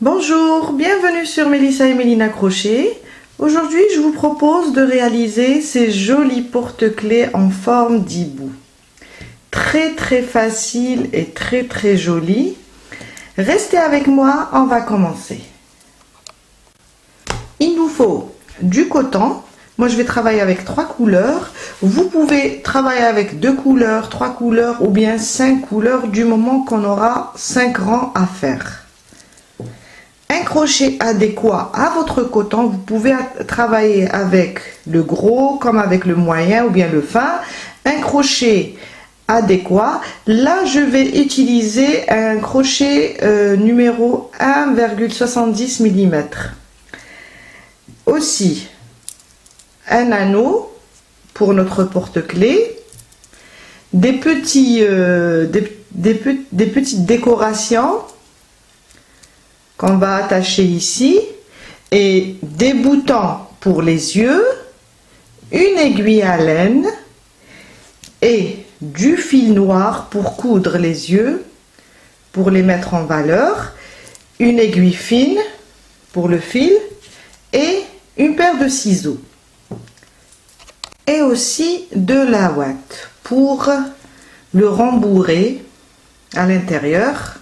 Bonjour, bienvenue sur Mélissa et Mélina Crochet. Aujourd'hui, je vous propose de réaliser ces jolis porte-clés en forme d'hibou. Très facile et très joli. Restez avec moi, on va commencer. Il nous faut du coton. Moi, je vais travailler avec 3 couleurs. Vous pouvez travailler avec 2 couleurs, 3 couleurs ou bien 5 couleurs du moment qu'on aura 5 rangs à faire. Un crochet adéquat à votre coton, vous pouvez travailler avec le gros comme avec le moyen ou bien le fin. Un crochet adéquat, là je vais utiliser un crochet numéro 1,70 mm. Aussi un anneau pour notre porte-clés, des petites décorations qu'on va attacher ici et des boutons pour les yeux, une aiguille à laine et du fil noir pour coudre les yeux, pour les mettre en valeur, une aiguille fine pour le fil et une paire de ciseaux et aussi de la ouate pour le rembourrer à l'intérieur.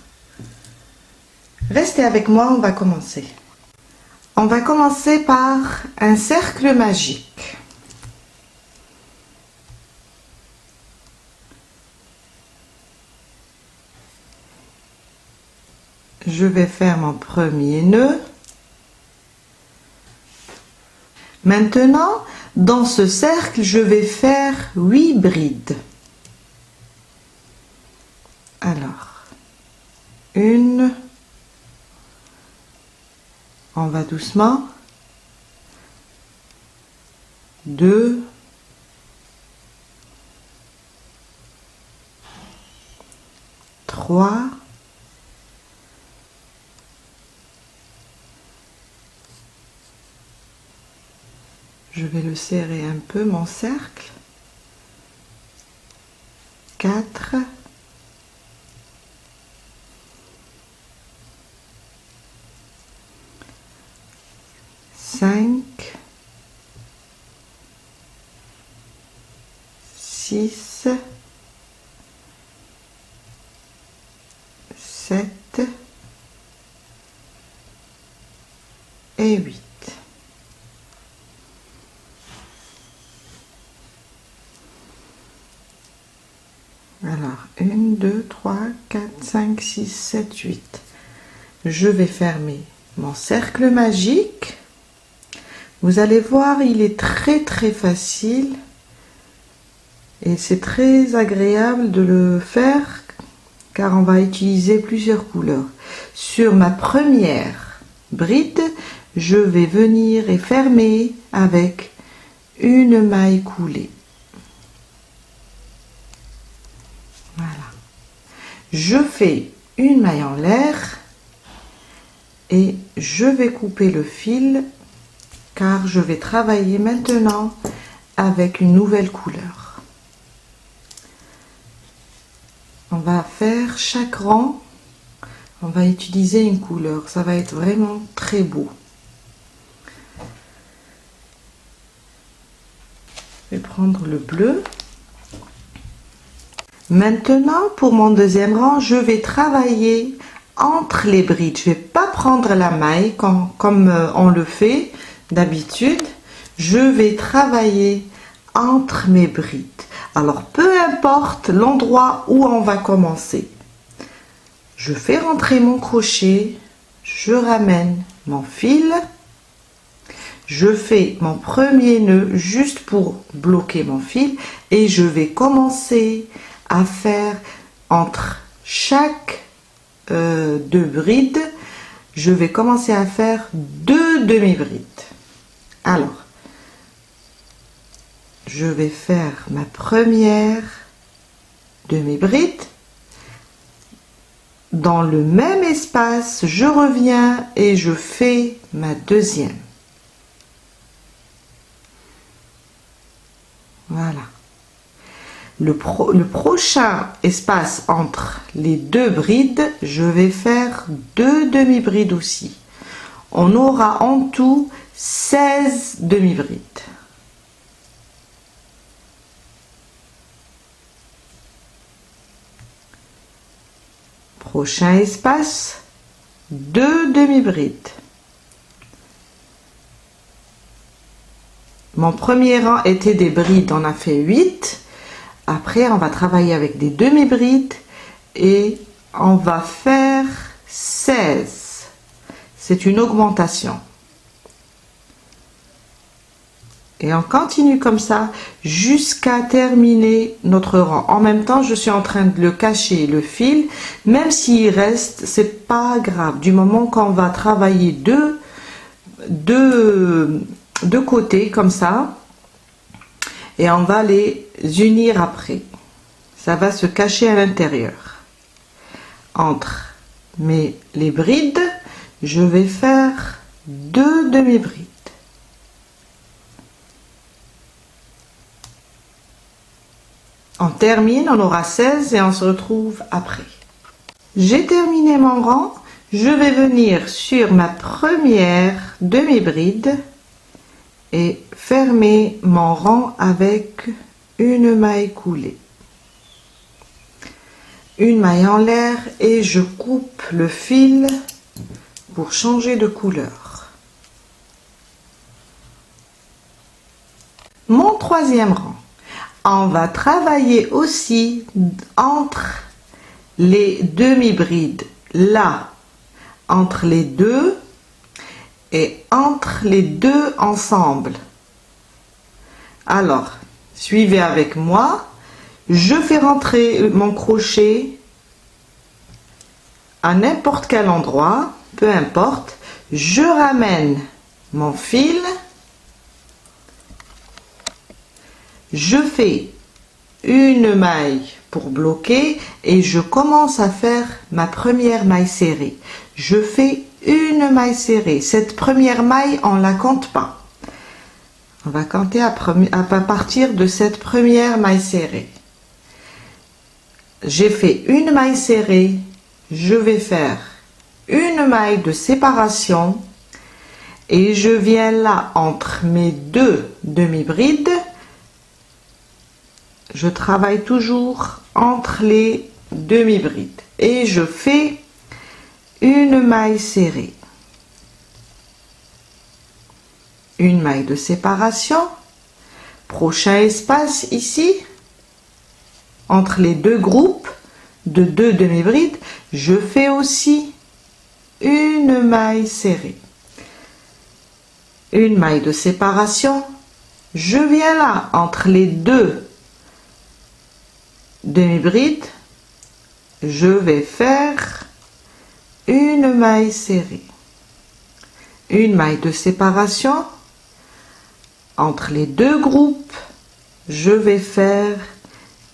Restez avec moi, on va commencer. On va commencer par un cercle magique. Je vais faire mon premier nœud. Maintenant, dans ce cercle, je vais faire 8 brides. Alors, une. On va doucement. 2. 3. 'Je vais le serrer un peu mon cercle. 4. 5, 6, 7 et 8. Alors, 1, 2, 3, 4, 5, 6, 7, 8. Je vais fermer mon cercle magique. Vous allez voir, il est très facile et c'est très agréable de le faire car on va utiliser plusieurs couleurs. Sur ma première bride, je vais venir et fermer avec une maille coulée. Voilà. Je fais une maille en l'air et je vais couper le fil car je vais travailler maintenant avec une nouvelle couleur. On va faire chaque rang, on va utiliser une couleur, ça va être vraiment très beau. Je vais prendre le bleu. Maintenant, pour mon deuxième rang, je vais travailler entre les brides. Je ne vais pas prendre la maille comme on le fait d'habitude. Je vais travailler entre mes brides. Alors, peu importe l'endroit où on va commencer. Je fais rentrer mon crochet, je ramène mon fil, je fais mon premier nœud juste pour bloquer mon fil et je vais commencer à faire entre chaque 2 brides, je vais commencer à faire 2 demi-brides. Alors, je vais faire ma première demi-bride. Dans le même espace, je reviens et je fais ma deuxième. Voilà. Le prochain espace entre les deux brides, je vais faire 2 demi-brides aussi. On aura en tout 16 demi-brides. Prochain espace, 2 demi-brides. Mon premier rang était des brides, on a fait 8. Après, on va travailler avec des demi-brides et on va faire 16. C'est une augmentation. Et on continue comme ça jusqu'à terminer notre rang. En même temps, je suis en train de le cacher, le fil. Même s'il reste, c'est pas grave. Du moment qu'on va travailler deux côtés comme ça. Et on va les unir après. Ça va se cacher à l'intérieur. Entre les brides, je vais faire 2 demi-brides. On termine, on aura 16 et on se retrouve après. J'ai terminé mon rang. Je vais venir sur ma première demi-bride et fermer mon rang avec une maille coulée. Une maille en l'air et je coupe le fil pour changer de couleur. Mon troisième rang. On va travailler aussi entre les demi-brides, là, entre les deux et entre les deux ensemble. Alors, suivez avec moi. Je fais rentrer mon crochet à n'importe quel endroit, peu importe. Je ramène mon fil. Je fais une maille pour bloquer et je commence à faire ma première maille serrée. Je fais une maille serrée. Cette première maille, on ne la compte pas. On va compter à partir de cette première maille serrée. J'ai fait une maille serrée. Je vais faire une maille de séparation et je viens là entre mes deux demi-brides. Je travaille toujours entre les demi-brides et je fais une maille serrée, une maille de séparation, prochain espace ici, entre les deux groupes de 2 demi-brides, je fais aussi une maille serrée, une maille de séparation, je viens là entre les deux demi-bride, je vais faire une maille serrée, une maille de séparation, entre les deux groupes, je vais faire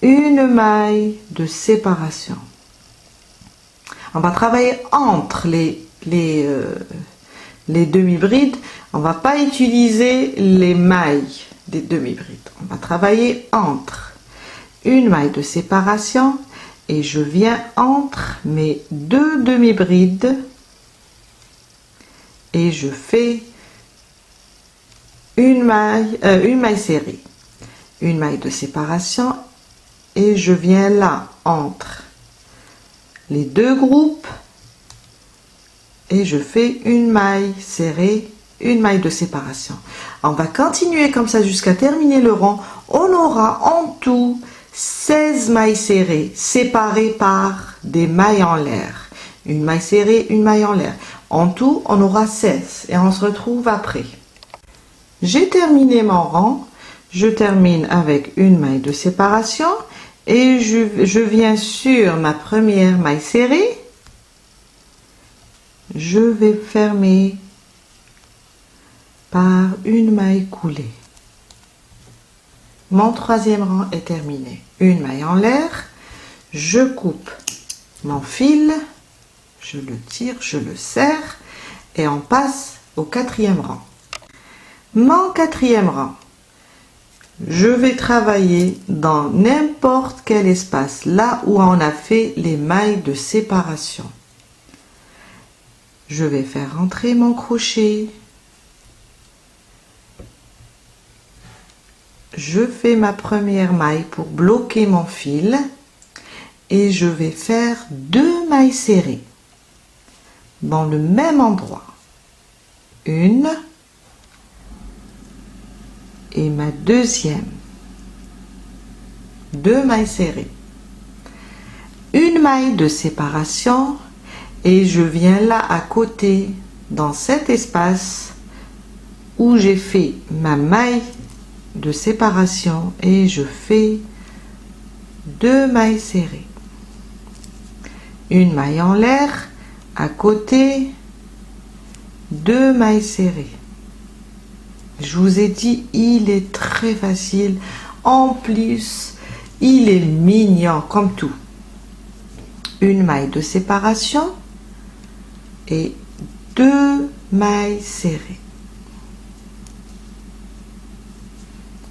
une maille de séparation. On va travailler entre les demi-brides, on va pas utiliser les mailles des demi-brides, on va travailler entre. Une maille de séparation et je viens entre mes deux demi-brides et je fais une maille serrée, une maille de séparation et je viens là entre les deux groupes et je fais une maille serrée, une maille de séparation. On va continuer comme ça jusqu'à terminer le rang. On aura en tout 16 mailles serrées séparées par des mailles en l'air. Une maille serrée, une maille en l'air. En tout, on aura 16 et on se retrouve après. J'ai terminé mon rang. Je termine avec une maille de séparation et je viens sur ma première maille serrée. Je vais fermer par une maille coulée. Mon troisième rang est terminé. Une maille en l'air, je coupe mon fil, je le tire, je le serre et on passe au quatrième rang. Mon quatrième rang, Je vais travailler dans n'importe quel espace, là où on a fait les mailles de séparation. Je vais faire entrer mon crochet. Je fais ma première maille pour bloquer mon fil et je vais faire 2 mailles serrées dans le même endroit. Une et ma deuxième. 2 mailles serrées. Une maille de séparation et je viens là à côté dans cet espace où j'ai fait ma maille de séparation et je fais 2 mailles serrées. Une maille en l'air, à côté, 2 mailles serrées. Je vous ai dit, il est très facile. En plus, il est mignon comme tout. Une maille de séparation et 2 mailles serrées.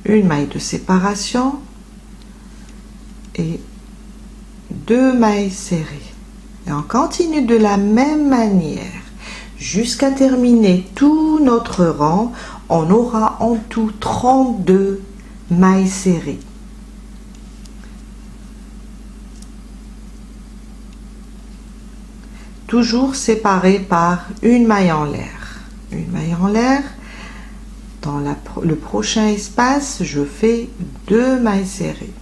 Une maille de séparation et 2 mailles serrées. Et on continue de la même manière jusqu'à terminer tout notre rang. On aura en tout 32 mailles serrées. Toujours séparées par une maille en l'air. Une maille en l'air. Dans le prochain espace, je fais 2 mailles serrées.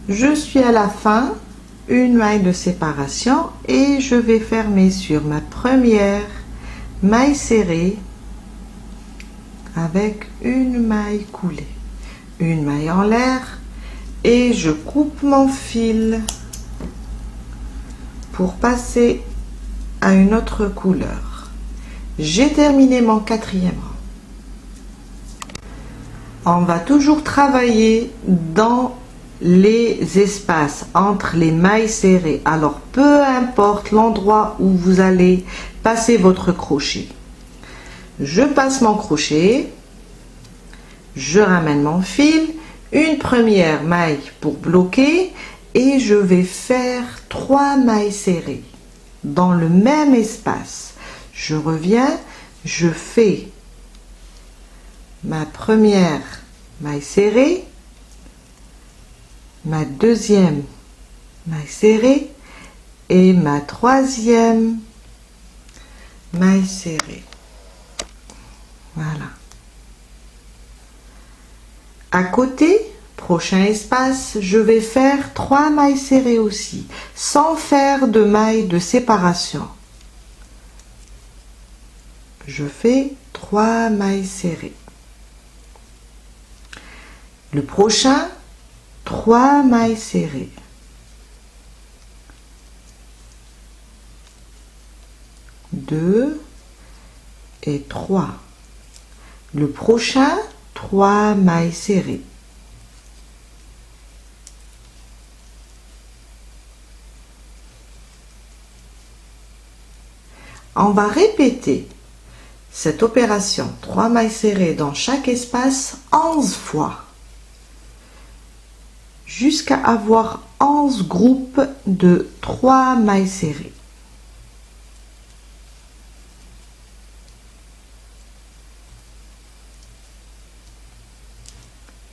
Je suis à la fin, une maille de séparation et je vais fermer sur ma première maille serrée avec une maille coulée. Une maille en l'air et je coupe mon fil pour passer à une autre couleur. J'ai terminé mon 4e rang. On va toujours travailler dans les espaces entre les mailles serrées. Alors, peu importe l'endroit où vous allez passer votre crochet. Je passe mon crochet, je ramène mon fil, une première maille pour bloquer et je vais faire 3 mailles serrées dans le même espace. Je reviens, je fais ma première maille serrée, ma deuxième maille serrée et ma troisième maille serrée. Voilà. À côté, prochain espace, je vais faire 3 mailles serrées aussi, sans faire de mailles de séparation. Je fais 3 mailles serrées. Le prochain, 3 mailles serrées. Deux et 3. Le prochain, 3 mailles serrées. On va répéter cette opération 3 mailles serrées dans chaque espace 11 fois jusqu'à avoir 11 groupes de 3 mailles serrées.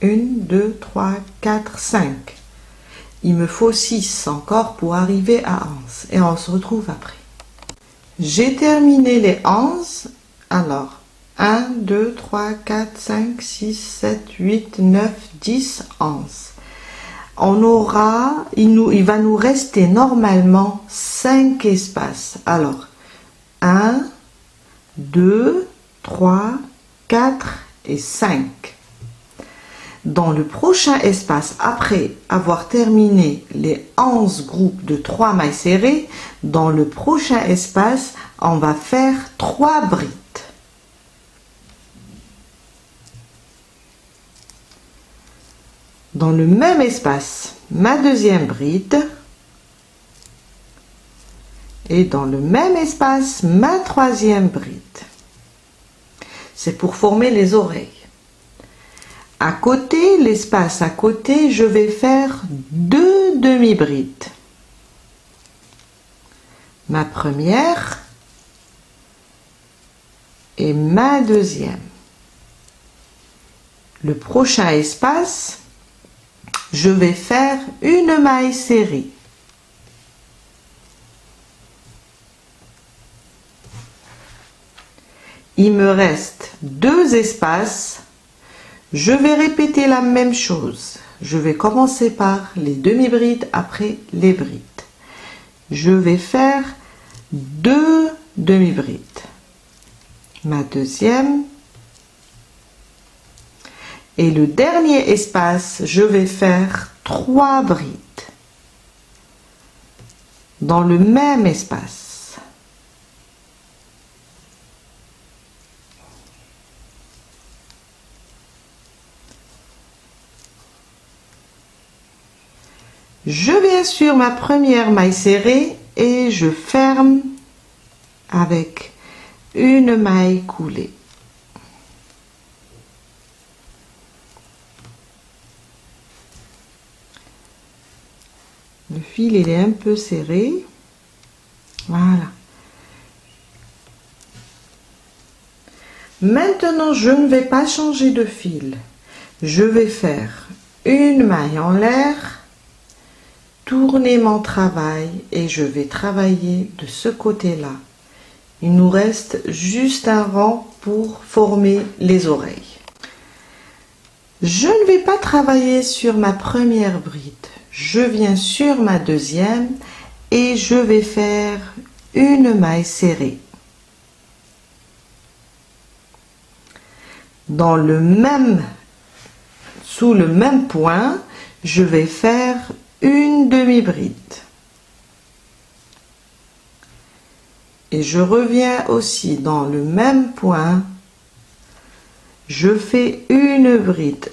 Une, 2, 3, 4, 5. Il me faut 6 encore pour arriver à 11 et on se retrouve après. J'ai terminé les 11. Alors, 1, 2, 3, 4, 5, 6, 7, 8, 9, 10, 11. On aura, il va nous rester normalement 5 espaces. Alors, 1, 2, 3, 4 et 5. Dans le prochain espace, après avoir terminé les 11 groupes de 3 mailles serrées, dans le prochain espace, on va faire 3 brides. Dans le même espace, ma deuxième bride. Et dans le même espace, ma troisième bride. c'est pour former les oreilles. À côté, l'espace à côté, je vais faire 2 demi-brides. Ma première et ma deuxième. Le prochain espace, je vais faire une maille serrée. Il me reste 2 espaces. Je vais répéter la même chose. Je vais commencer par les demi-brides, après les brides. Je vais faire 2 demi-brides. Ma deuxième. Et le dernier espace, je vais faire 3 brides. Dans le même espace. Je viens sur ma première maille serrée et je ferme avec une maille coulée. Le fil il est un peu serré. Voilà. Maintenant, je ne vais pas changer de fil. Je vais faire une maille en l'air, tourner mon travail et je vais travailler de ce côté-là. Il nous reste juste un rang pour former les oreilles. Je ne vais pas travailler sur ma première bride. Je viens sur ma deuxième et je vais faire une maille serrée. Sous le même point, je vais faire une demi-bride. Et je reviens aussi dans le même point. Je fais une bride.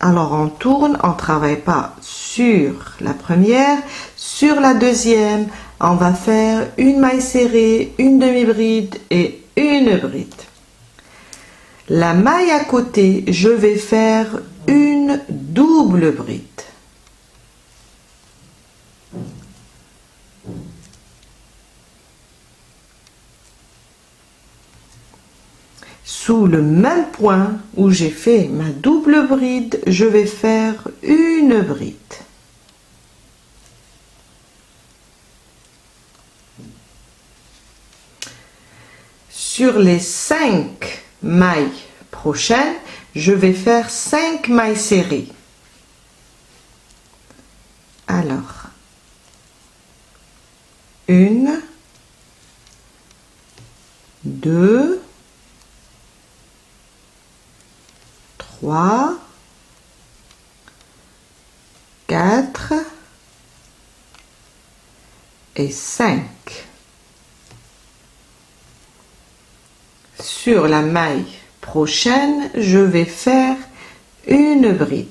Alors on tourne, on ne travaille pas sur la première, sur la deuxième, on va faire une maille serrée, une demi-bride et une bride. La maille à côté, je vais faire une double bride. Sous le même point où j'ai fait ma double bride, je vais faire une bride. Sur les 5 mailles prochaines, je vais faire 5 mailles serrées. Alors, 1, 2, 3, 4 et 5. Sur la maille prochaine, je vais faire une bride.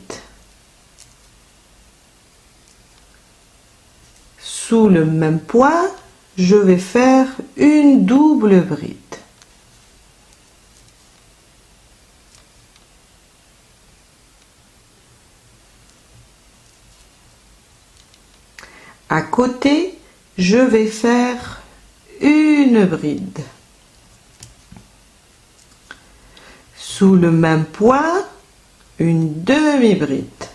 Sous le même point, je vais faire une double bride. À côté, je vais faire une bride. Sous le même point, une demi-bride.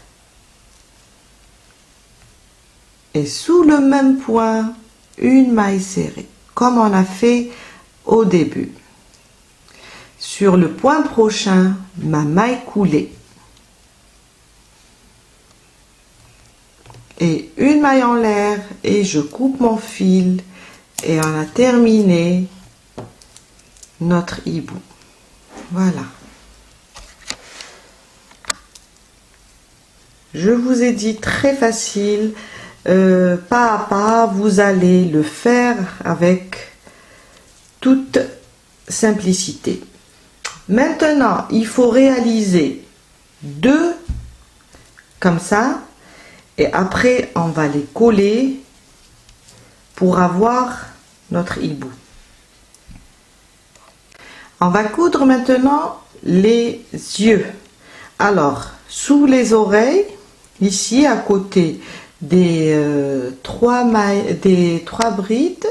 Et sous le même point, une maille serrée, comme on a fait au début. Sur le point prochain, ma maille coulée. Et une maille en l'air et je coupe mon fil et on a terminé notre hibou. Voilà. Je vous ai dit très facile, pas à pas, vous allez le faire avec toute simplicité. Maintenant, il faut réaliser 2 comme ça et après on va les coller pour avoir notre hibou. On va coudre maintenant les yeux. Alors, sous les oreilles, ici à côté des trois brides,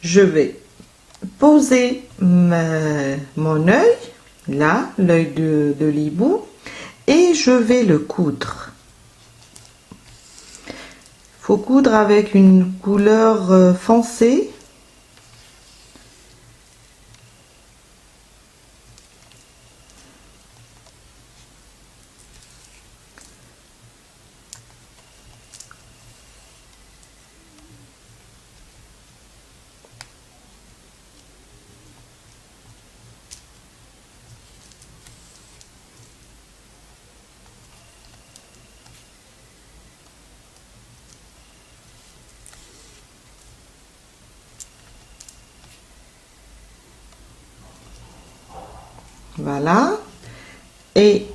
je vais poser mon œil, là, l'œil de l'hibou, et je vais le coudre. Il faut coudre avec une couleur foncée. Voilà, et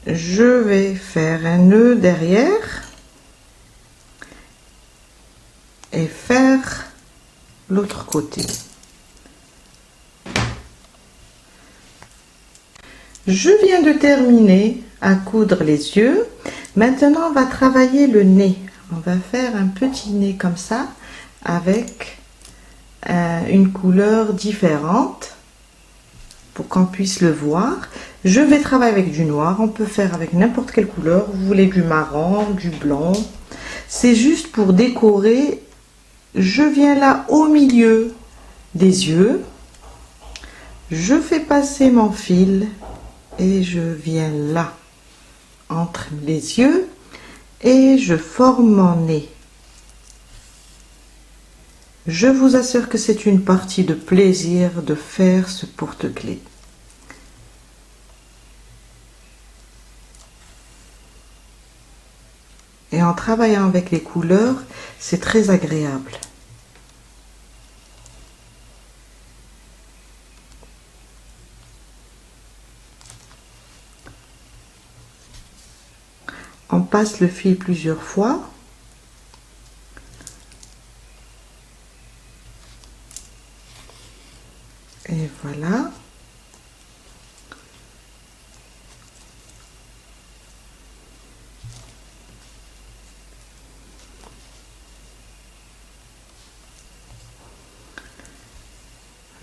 je vais faire un nœud derrière et faire l'autre côté. Je viens de terminer à coudre les yeux. Maintenant, on va travailler le nez. On va faire un petit nez comme ça avec une couleur différente pour qu'on puisse le voir. Je vais travailler avec du noir. On peut faire avec n'importe quelle couleur. Vous voulez du marron, du blanc. C'est juste pour décorer. Je viens là au milieu des yeux. Je fais passer mon fil et je viens là entre les yeux et je forme mon nez. Je vous assure que c'est une partie de plaisir de faire ce porte-clés. Et en travaillant avec les couleurs, c'est très agréable. On passe le fil plusieurs fois. Et voilà.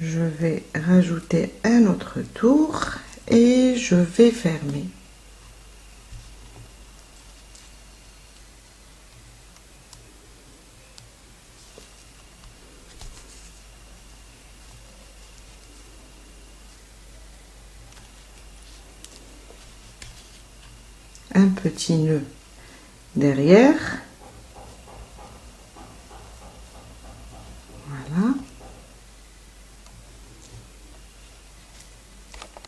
Je vais rajouter un autre tour et je vais fermer. Un petit nœud derrière. Voilà.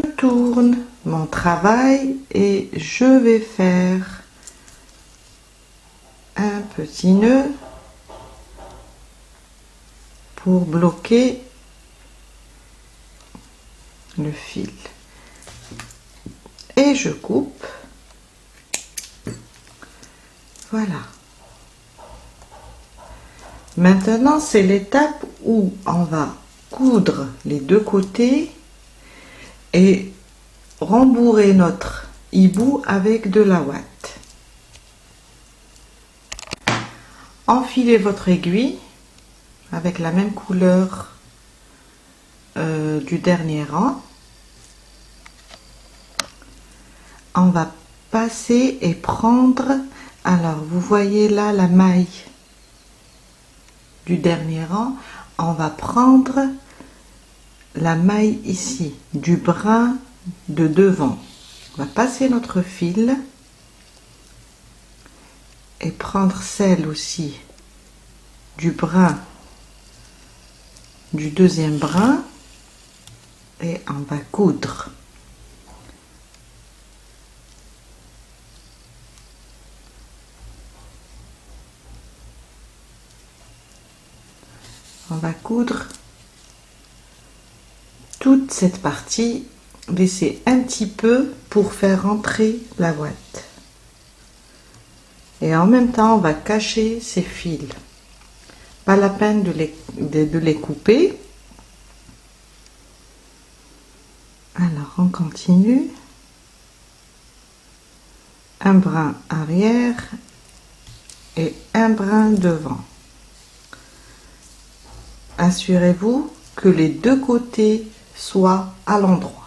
Je tourne mon travail et je vais faire un petit nœud pour bloquer le fil. Et je coupe. Voilà. Maintenant, c'est l'étape où on va coudre les deux côtés et rembourrer notre hibou avec de la ouate. Enfilez votre aiguille avec la même couleur du dernier rang. On va passer et prendre, alors vous voyez là la maille du dernier rang, on va prendre la maille ici du brin de devant. On va passer notre fil et prendre celle aussi du brin du deuxième brin et on va coudre. On va coudre toute cette partie, laisser un petit peu pour faire entrer la ouate. Et en même temps, on va cacher ces fils. Pas la peine de les couper. Alors, on continue. Un brin arrière et un brin devant. Assurez-vous que les deux côtés soient à l'endroit.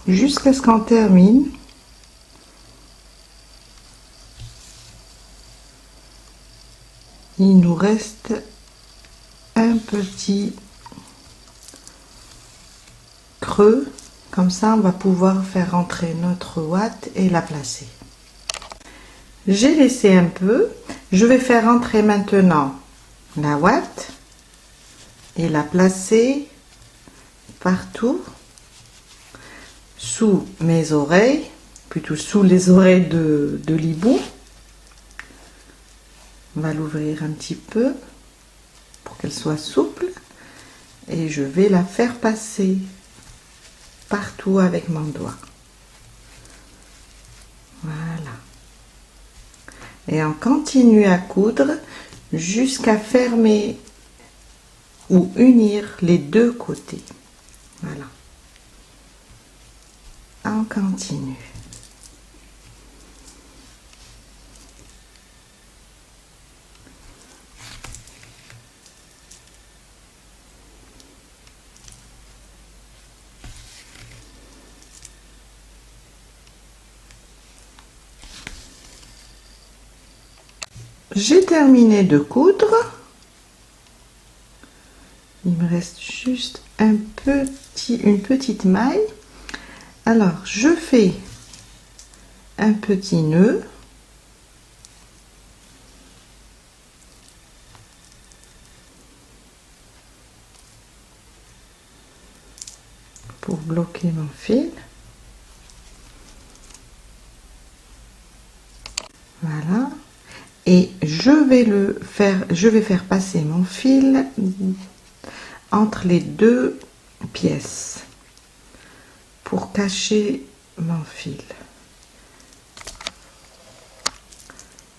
Jusqu'à ce qu'on termine. Il nous reste un petit creux, comme ça on va pouvoir faire entrer notre ouate et la placer. J'ai laissé un peu, je vais faire entrer maintenant la ouate et la placer partout sous mes oreilles, plutôt sous les oreilles de l'hibou. On va l'ouvrir un petit peu pour qu'elle soit souple et je vais la faire passer partout avec mon doigt. Voilà. Et on continue à coudre jusqu'à fermer ou unir les deux côtés. Voilà. On continue. J'ai terminé de coudre. Il me reste juste une petite maille. Alors, je fais un petit nœud. Pour bloquer mon fil. Voilà. Et je vais faire passer mon fil entre les deux pièces pour cacher mon fil.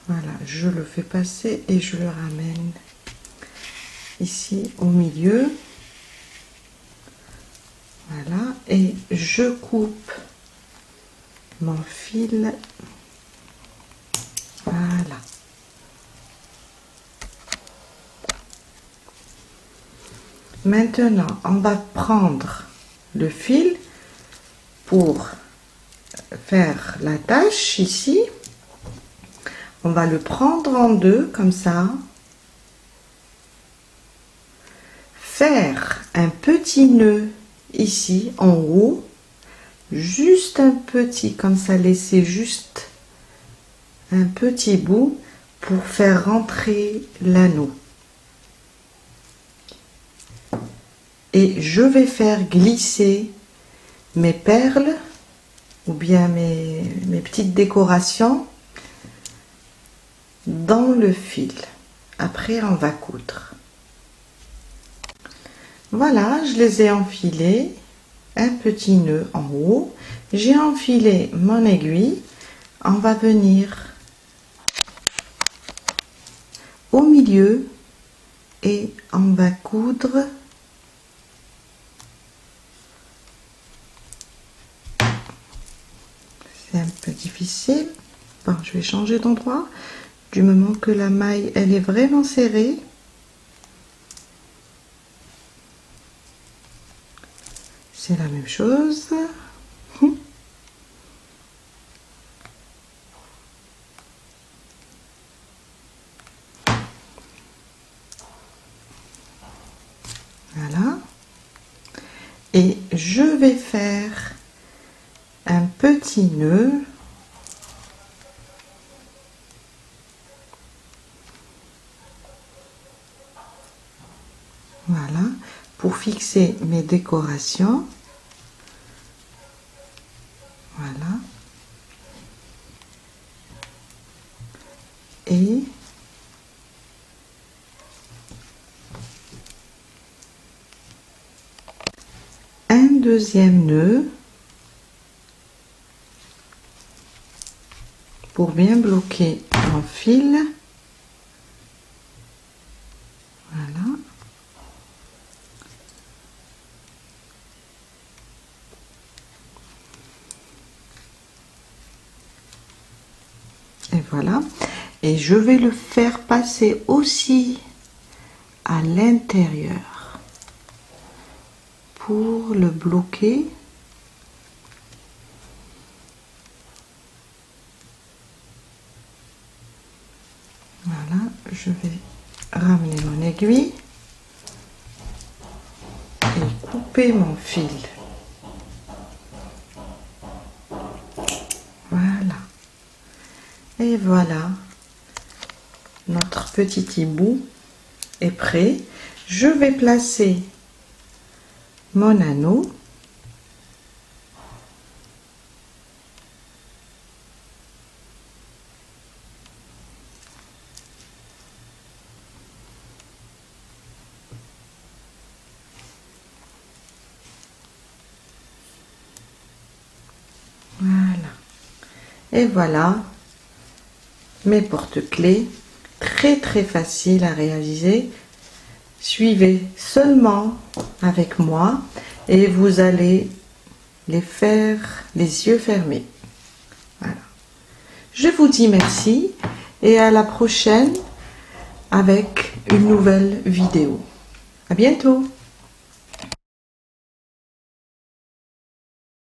Voilà, je le fais passer et je le ramène ici au milieu. Voilà, et je coupe mon fil. Voilà. Maintenant, on va prendre le fil pour faire la tâche ici. On va le prendre en deux comme ça. Faire un petit nœud ici en haut. Juste un petit, comme ça, laisser juste un petit bout pour faire rentrer l'anneau. Et je vais faire glisser mes perles ou bien mes petites décorations dans le fil. Après, on va coudre. Voilà, je les ai enfilés. Un petit nœud en haut. J'ai enfilé mon aiguille. On va venir au milieu et on va coudre c'est un peu difficile. Bon, je vais changer d'endroit du moment que la maille elle est vraiment serrée. C'est la même chose. Voilà. Et je vais faire un petit nœud. Voilà, pour fixer mes décorations. Voilà. Et un deuxième nœud pour bien bloquer mon fil. Voilà. Et voilà. Et je vais le faire passer aussi à l'intérieur pour le bloquer. Voilà, je vais ramener mon aiguille et couper mon fil. Voilà. Et voilà, notre petit hibou est prêt. Je vais placer mon anneau. Voilà. Et voilà mes porte-clés, très facile à réaliser. Suivez seulement avec moi et vous allez les faire les yeux fermés. Voilà. Je vous dis merci et à la prochaine avec une nouvelle vidéo. À bientôt.